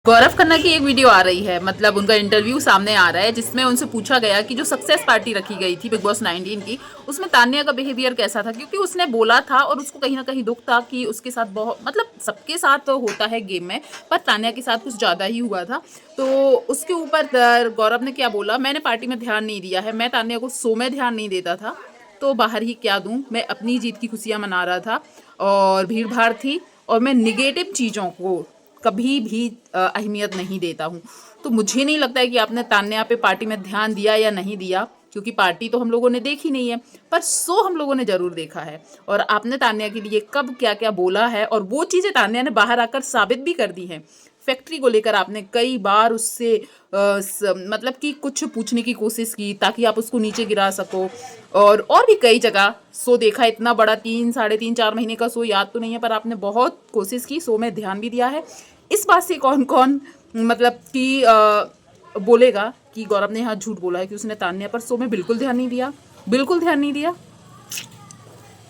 गौरव खन्ना की एक वीडियो आ रही है, मतलब उनका इंटरव्यू सामने आ रहा है जिसमें उनसे पूछा गया कि जो सक्सेस पार्टी रखी गई थी बिग बॉस 19 की, उसमें तान्या का बिहेवियर कैसा था। क्योंकि उसने बोला था और उसको कहीं ना कहीं दुख था कि उसके साथ बहुत, मतलब सबके साथ तो होता है गेम में, पर तान्या के साथ कुछ ज़्यादा ही हुआ था। तो उसके ऊपर गौरव ने क्या बोला, मैंने पार्टी में ध्यान नहीं दिया है, मैं तान्या को शो में ध्यान नहीं देता था, तो बाहर ही क्या दूँ, मैं अपनी जीत की खुशियाँ मना रहा था और भीड़ भाड़ थी और मैं निगेटिव चीज़ों को कभी भी अहमियत नहीं देता हूँ। तो मुझे नहीं लगता है कि आपने तान्या पे पार्टी में ध्यान दिया या नहीं दिया, क्योंकि पार्टी तो हम लोगों ने देखी नहीं है, पर शो हम लोगों ने ज़रूर देखा है। और आपने तान्या के लिए कब क्या क्या बोला है और वो चीज़ें तान्या ने बाहर आकर साबित भी कर दी हैं। फैक्ट्री को लेकर आपने कई बार उससे मतलब कि कुछ पूछने की कोशिश की ताकि आप उसको नीचे गिरा सको। और भी कई जगह शो देखा, इतना बड़ा 3 साढ़े 3 4 महीने का शो याद तो नहीं है, पर आपने बहुत कोशिश की, शो में ध्यान भी दिया है। इस बात से कौन कौन मतलब कि बोलेगा कि गौरव ने यहाँ झूठ बोला है कि उसने तान्या पर शो में बिल्कुल ध्यान नहीं दिया। बिल्कुल ध्यान नहीं दिया,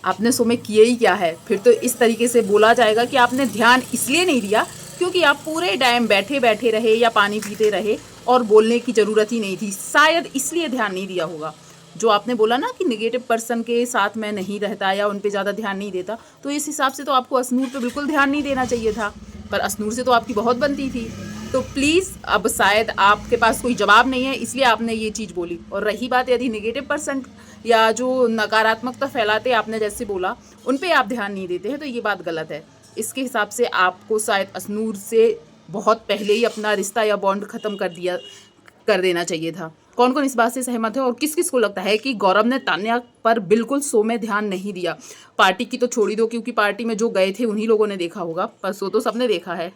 आपने शो में किए ही क्या है। फिर तो इस तरीके से बोला जाएगा कि आपने ध्यान इसलिए नहीं दिया क्योंकि आप पूरे टाइम बैठे बैठे रहे या पानी पीते रहे और बोलने की ज़रूरत ही नहीं थी, शायद इसलिए ध्यान नहीं दिया होगा। जो आपने बोला ना कि निगेटिव पर्सन के साथ मैं नहीं रहता या उन पे ज़्यादा ध्यान नहीं देता, तो इस हिसाब से तो आपको अश्नूर पे बिल्कुल ध्यान नहीं देना चाहिए था, पर अश्नूर से तो आपकी बहुत बनती थी। तो प्लीज़, अब शायद आपके पास कोई जवाब नहीं है इसलिए आपने ये चीज़ बोली। और रही बात यदि निगेटिव पर्सन या जो नकारात्मकता फैलाते आपने जैसे बोला, उन पे आप ध्यान नहीं देते हैं, तो ये बात गलत है। इसके हिसाब से आपको शायद अश्नूर से बहुत पहले ही अपना रिश्ता या बॉन्ड ख़त्म कर देना चाहिए था। कौन कौन इस बात से सहमत है और किस किस को लगता है कि गौरव ने तान्या पर बिल्कुल शो में ध्यान नहीं दिया। पार्टी की तो छोड़ ही दो, क्योंकि पार्टी में जो गए थे उन्हीं लोगों ने देखा होगा, पर शो तो सबने देखा है।